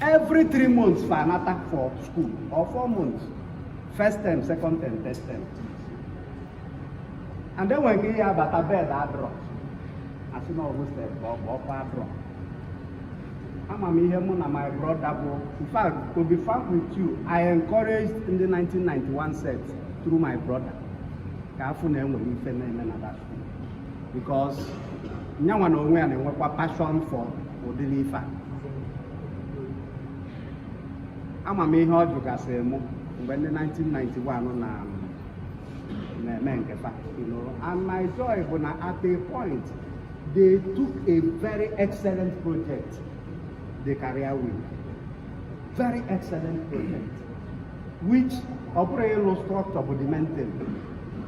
every 3 months for another for school, or 4 months. First term, second term, third term. And then when you have a bed, I draw. I see no step, or I draw. I'm here, my brother. In fact, to be frank with you, I encouraged in the 1991 set through my brother. Because no one knows passion for Odilifa. I'm a main hard you can say when the 1991 you know, and my joy when at a point they took a very excellent project, the career wing. Very excellent project, which operational structure for the mental.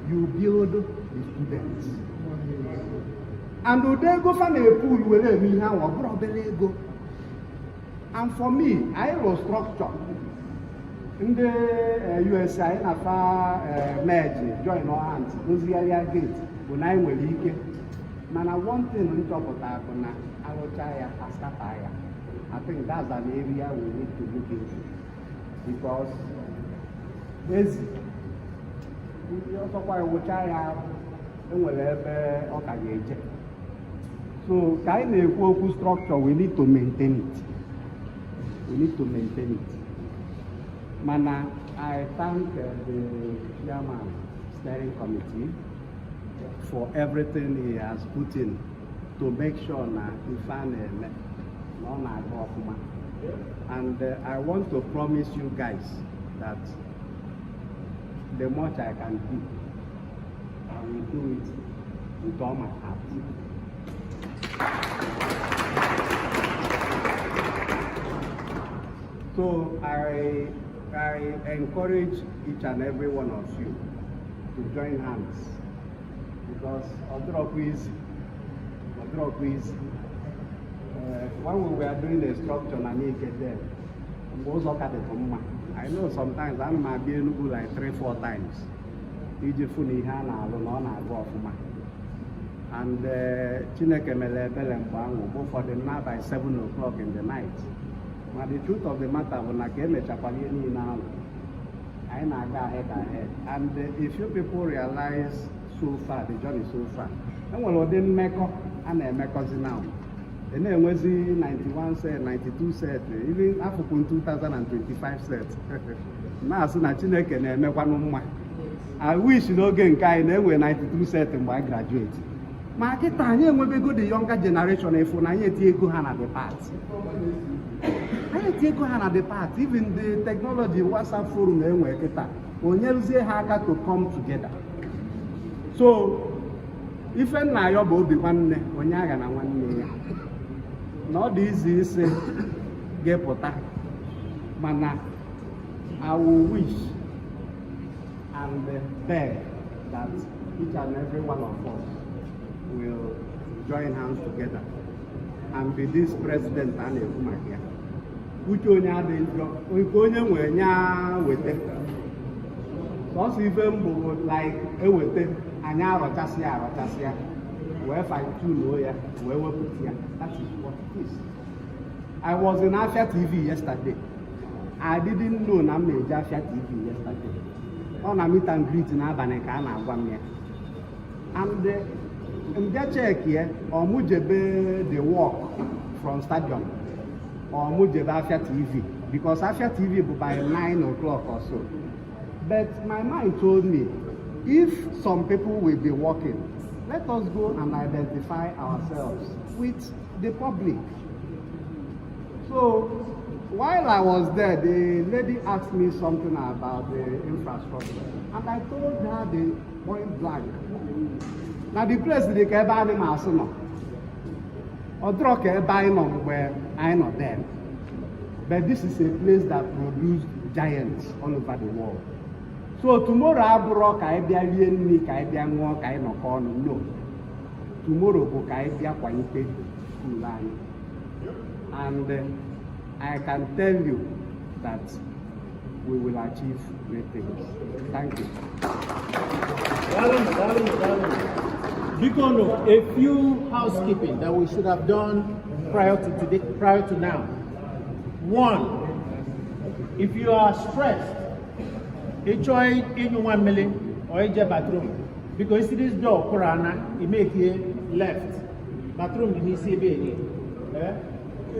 You build the students. And they go from a pool where me now or go. And for me, I was structure. In the USA, I have merge, join our hands, those area gate, when I will leak. Man, I want thing on top of that, I will try I think that's an area we need to look into. Because there's so kind of focus structure, we need to maintain it. We need to maintain it. Mana, I thank the chairman steering committee for everything he has put in to make sure that we find and I want to promise you guys that the much I can do, I will do it with all my heart. So I encourage each and every one of you to join hands, because when we were doing the structure, I know sometimes I might be able like 3-4 times. And Chineke go for the night by 7 o'clock in the night. But the truth of the matter, when I came to Chapalini now, I go ahead. And if you people realize so far, the journey so far, and when we didn't make up, and I make us now. And then was 91 set, 92 set, even after 2025 set. Now, so na Chineke na-eme kwa n'ụmụ. I wish n'oge nke anyị na-enwe 92 set mgbe I graduate. Ma kịta anyị enwebego the younger generation efu na anyị eti ego ha na the part. Anyị eti ego ha na the part. Even the technology WhatsApp forum na-enwe kịta. Onye rụzie ha aka to come together. So, ife nna ya bụ obi nwanne, onye agha na nwanne ya. Not easy say get pota, mana I will wish and beg that each and every one of us will join hands together and be this president and a woman here. Which onye nwe nya wete. So even like wete anya arọchasịa. Where fine tune ya, where we put here. That is what it is. I was in Afia TV yesterday. I didn't know na major Afia TV yesterday. On a meet and greet in Abaneka na Agwamia. And in that check here, or mujebe the walk from stadium, or mujebe Afia TV, because Afia TV by 9 o'clock or so. But my mind told me, if some people will be walking, let us go and identify ourselves with the public. So, while I was there, the lady asked me something about the infrastructure. And I told her the point blank. Now, the place they can buy them as no. Or drug buy them where I'm not there. But this is a place that produced giants all over the world. So tomorrow I broke I be alien I be walk I no corn no. Tomorrow go I be a quite line. And I can tell you that we will achieve great things. Thank you. Bikono, a few housekeeping that we should have done prior to today, prior to now. One, if you are stressed, enjoy in 1 million or a bathroom. Because see this door, Korana, you make it left. Bathroom, you see baby.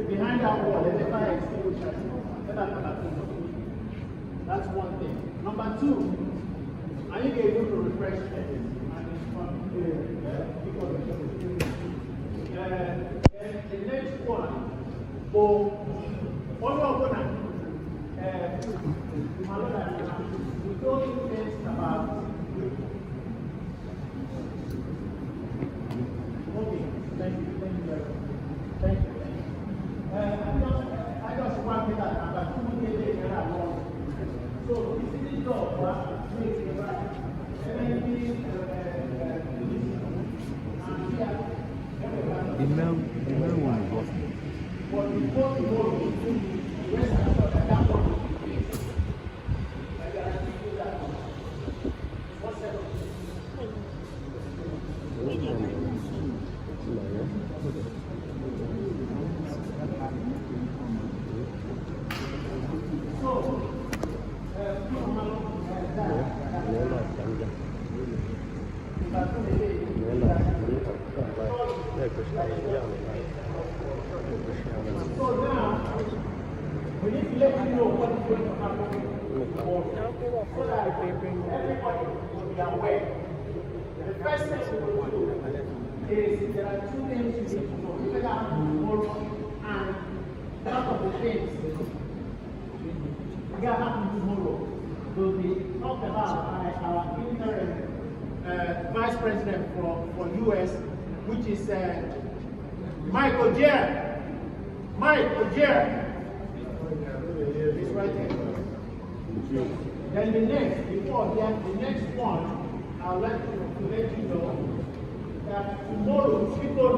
Behind that wall, there's a fire extinguisher. That's one thing. Number two, I need to be able to refresh the next one, we told you things about. Okay, thank you very much. Thank you. I just want to that number 2 days along. So this is the job and the mail one was but before you go to rest assured that that one will be fixed. I guarantee you that one. What's that? So now, we need to let you know what is going to happen so that everybody will be aware. The first thing we will do is there are 2 things you need to know. You can have tomorrow and one of the things we are happening tomorrow will be talked about by our interim Vice President for US, which is Mike Ogier. Mike Ogier. He's right there. Then the next, before that, the next one, I'll let you know that tomorrow, tomorrow,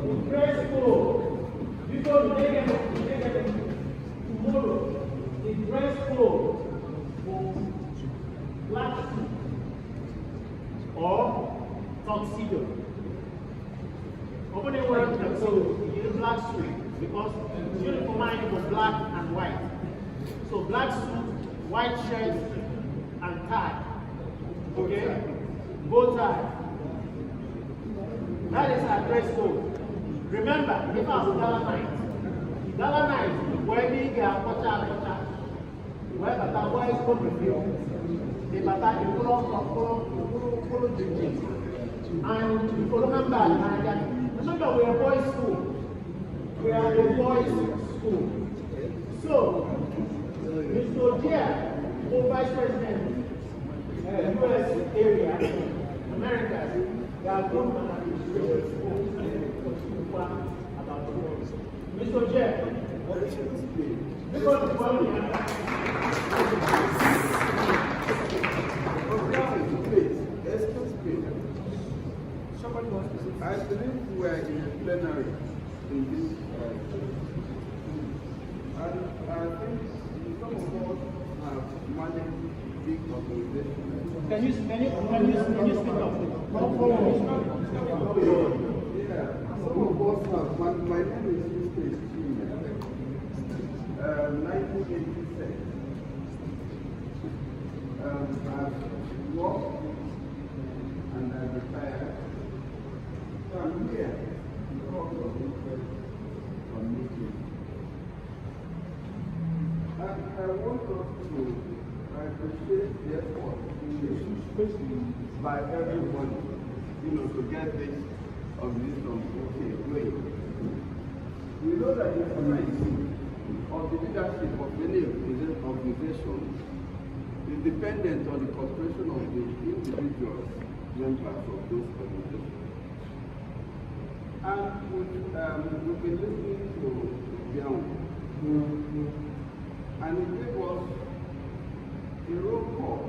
the dress code, tomorrow, the dress code for black suit or tuxedo. Open the word tuxedo, you use black suit because the uniform mine was black and white. So black suit, white shirt, and tie. Okay? Bow tie. That is our dress code. Remember, if I was Gala night, where we get where the boys come with you, the bata you follow drinking. And you remember, we are boys' school. We are a boys' school. So, Mr. Ogier, who Vice President, US area, America, they are good man about the world. Mr. Ogier, because the following I believe we are in a plenary in this and I think some of us have managed big organizations. Can you speak up? Yeah, some of us have. My name is Mr. 1986. I've worked and I retired. So I'm here because of interest on meeting. And I want us to appreciate the effort by everybody, to get this organization going. We know that the organizing of the leadership of many organizations is dependent on the cooperation of the individual members of those organizations. And we've been listening to Bian, and it gave us a roll call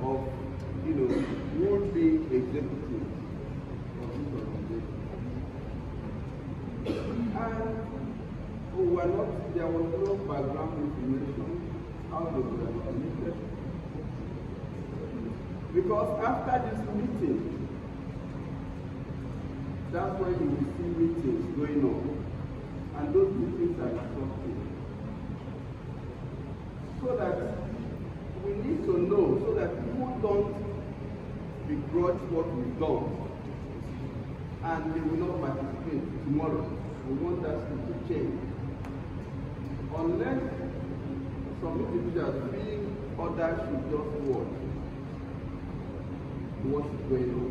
of, would-be executives of this organization. And there was no background information how they were connected. Because after this meeting, that's where you will see meetings going on. And those meetings are disruptive. So that we need to know, so that people don't begrudge what we've done and they will not participate tomorrow. We want that to change. Unless some individuals feel others should just watch what is going on.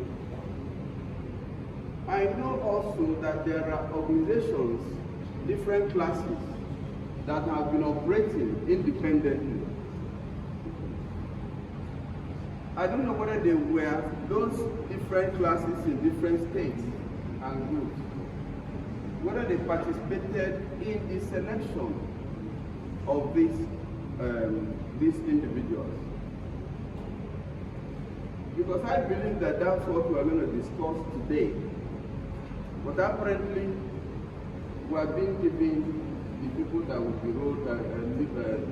I know also that there are organizations, different classes, that have been operating independently. I don't know whether they were those different classes in different states and groups, whether they participated in the selection of these individuals. Because I believe that that's what we are going to discuss today. But apparently, we are being given the people that will be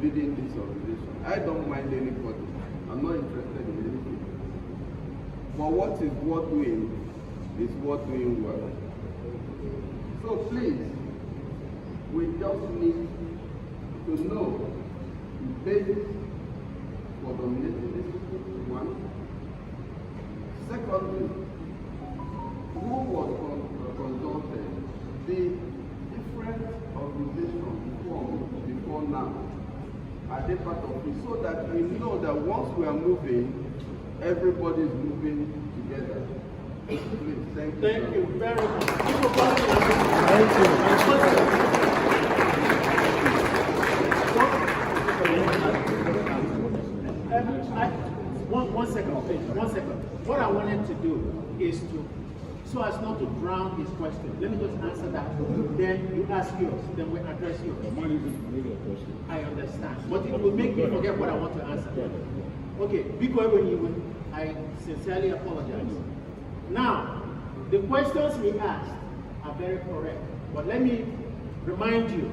leading this organization. I don't mind anybody. I'm not interested in anything. But what is worth doing is worth doing well. So please, we just need to know the basis for dominating this people, one. Secondly, who was consulted? The different organizations before now, are they part of it? So that we know that once we are moving, everybody is moving together. Please, thank you. Thank you very much. One second, please. 1 second. What I wanted to do is to, so as not to drown his question, let me just answer that. Then you ask yours, then we address yours. I understand. But it will make me forget what I want to answer. Okay, because I sincerely apologize. Now, the questions he asked are very correct. But let me remind you,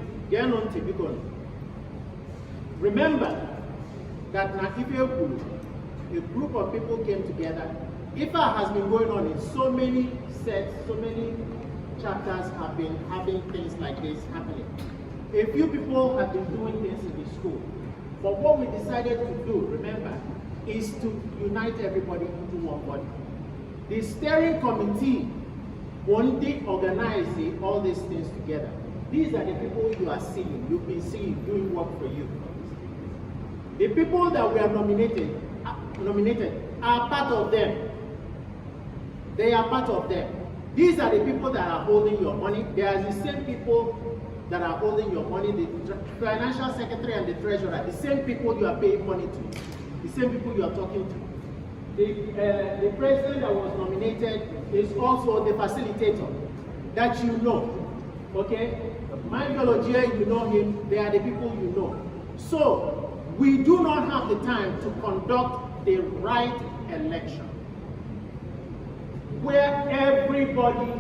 remember that a group of people came together. IFA has been going on in so many sets, so many chapters have been having things like this happening. A few people have been doing things in the school. But what we decided to do, remember, is to unite everybody into one body. The steering committee one day organizing all these things together. These are the people you are seeing, you've been seeing doing work for you. The people that we have nominated are part of them. They are part of them. These are the people that are holding your money. They are the same people that are holding your money, the financial secretary and the treasurer, the same people you are paying money to, the same people you are talking to. The president that was nominated is also the facilitator that you know. Okay? My biology, you know him, they are the people you know. So, we do not have the time to conduct the right election where everybody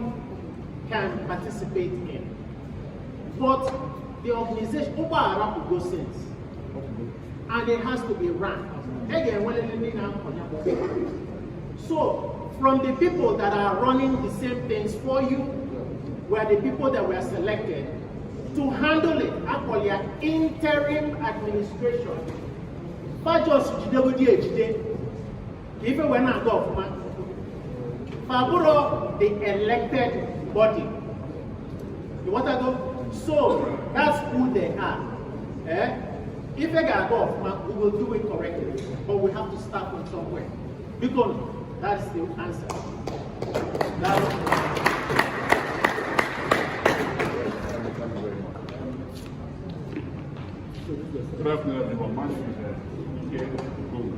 can participate in. But the organization, will go since, and it has to be run. So, from the people that are running the same things for you, were the people that were selected to handle it, actually an interim administration. Even when I go, Faburo, the elected body. You want to go? So that's who they are. If they get off, we will do it correctly. But we have to start from somewhere. Because that's the answer. Good afternoon, everyone. My name is Enug.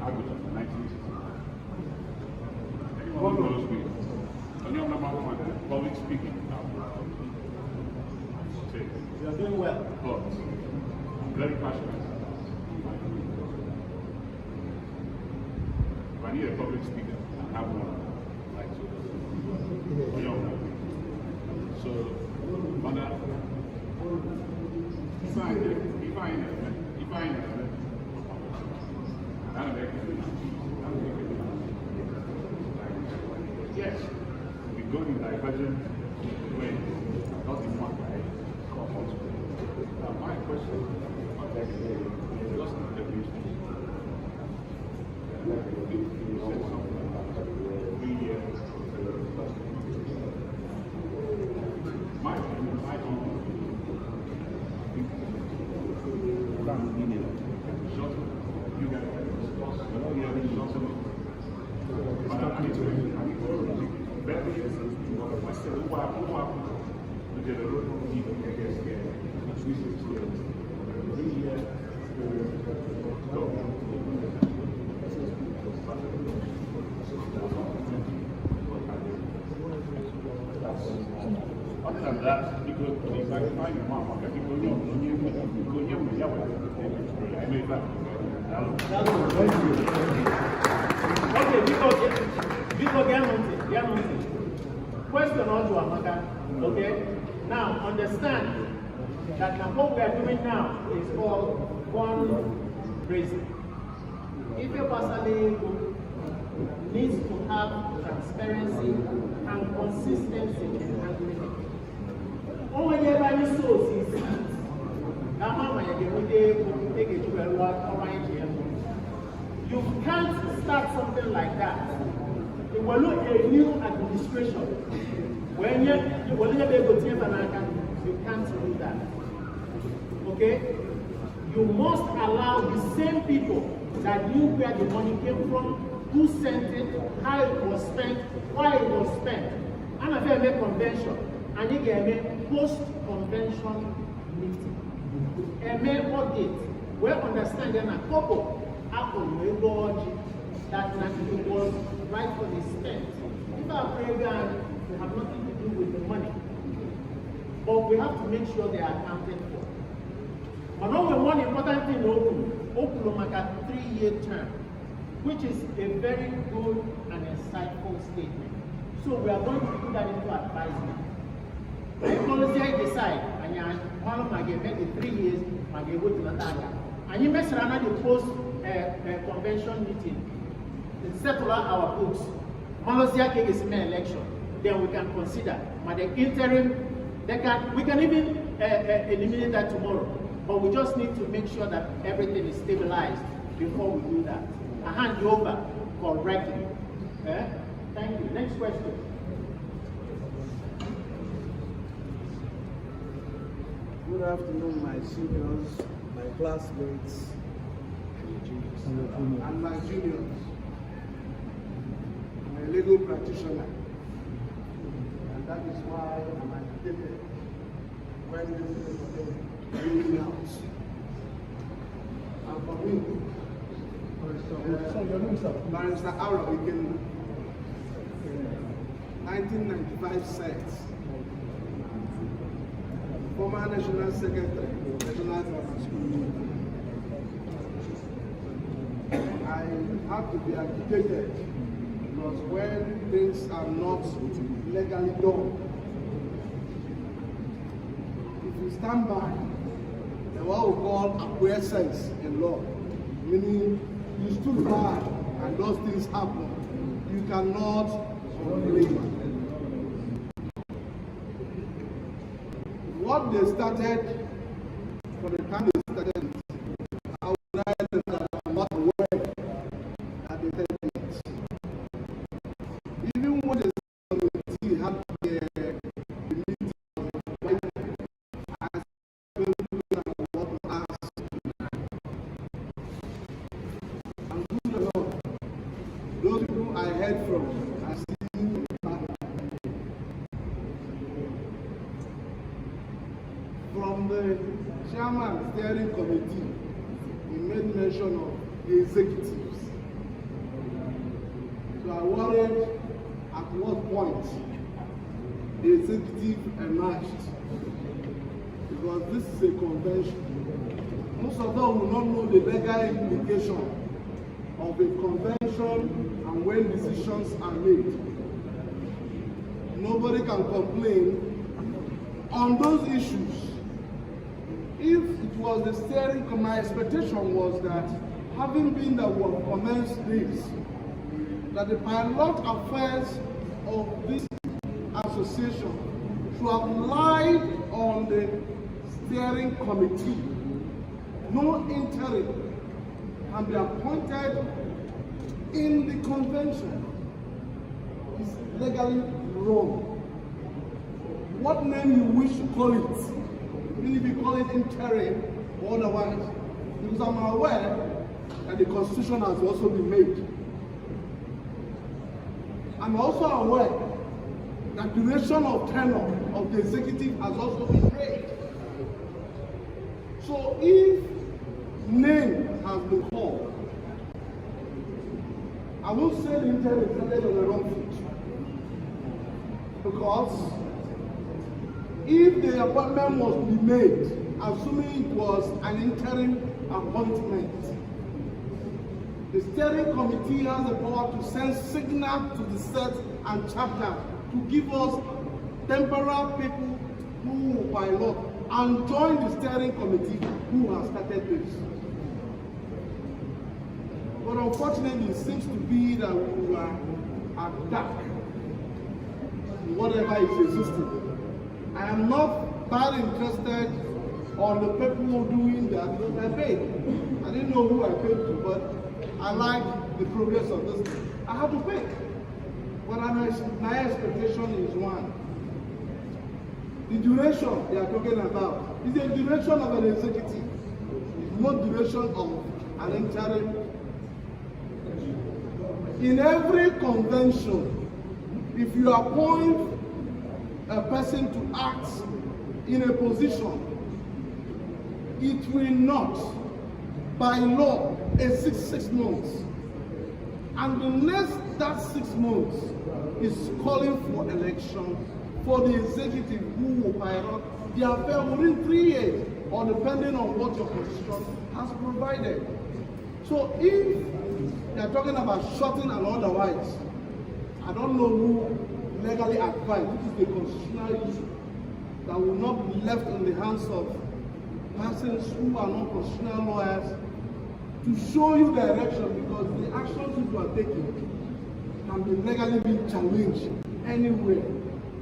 I was in 1960. Anyone who knows me, I know I'm not public speaking. You're doing well. But I'm very passionate. If I need a public speaker, I have one. Like so. So, on that. Yes. imagine when not in one guy come out. Now my question is just the reason. My you guys other than that, because it's like finding one, people know, Okay, because question on to Amaka. Okay, now understand that what we are doing now is called fundraising. If a person needs to have transparency and consistency in handling it. Only everybody source is you can't start something like that. It will look a new administration. When you can't do that. Okay? You must allow the same people that knew where the money came from, who sent it, how it was spent, why it was spent. And if I make convention, and you get a post-convention meeting. A main audit, we understand that a couple that it was rightfully spent. If our program have nothing to do with the money, but we have to make sure they are accounted for. But now one important thing open like a 3-year term, which is a very good and insightful statement. So we are going to put that into advisement. The policy decide, and one of my game in 3 years, my game with Natalia. And you mess around the post convention meeting, settle our books. Policy is an election, then we can consider. But the interim, we can even eliminate that tomorrow. But we just need to make sure that everything is stabilized before we do that. I hand you over correctly. Thank you. Next question. Good afternoon, my seniors, my classmates, and my juniors. I'm a legal practitioner, and that is why I'm agitated when this is bringing out. And for me, Barrister Arrow, we can 1995 sets. Former National Secretary, National Grammar School. I have to be agitated because when things are not legally done, if you stand by the what we call acquiescence in law, meaning you stood by and those things happen, you cannot complain. What they started, for the time they started, I would write them that I'm not aware that they said it. Even when the committee had the meeting, I said what to ask. And good enough, those people I heard from, I see. From the chairman steering committee, we made mention of the executives. So I worried at what point the executive emerged. Because this is a convention. Most of them will not know the legal implication of a convention and when decisions are made. Nobody can complain on those issues. If it was the steering committee, my expectation was that, having been the one commenced this, that the pilot affairs of this as association should have relied on the steering committee. No interim can be appointed in the convention. It's legally wrong. What name you wish to call it, even if you call it interim or otherwise, because I'm aware that the constitution has also been made. I'm also aware that duration of tenure of the executive has also been made. So if name has been called, I will say the interim is started on the wrong foot. Because if the appointment was to be made, assuming it was an interim appointment, the steering committee has the power to send signal to the set and chapter to give us temporal people who will pilot and join the steering committee who has started this. But unfortunately, it seems to be that we are attacked in whatever is existing. I am not that interested on the people who are doing that because I paid. I didn't know who I paid to, but I like the progress of this thing. I have to pay. But my expectation is one. The duration they are talking about is the duration of an executive. It's not duration of an interim. In every convention, if you appoint a person to act in a position, it will not, by law, exceed 6 months. And the next that 6 months is calling for election for the executive who will pilot the affair within 3 years, or depending on what your constitution has provided. So if they are talking about shorting and otherwise, I don't know who legally advised. This is the constitutional issue that will not be left in the hands of persons who are not constitutional lawyers to show you direction, because the actions you are taking can be legally be challenged anywhere,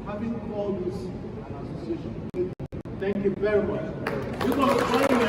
having called this an association. Thank you very much. We're going to join you.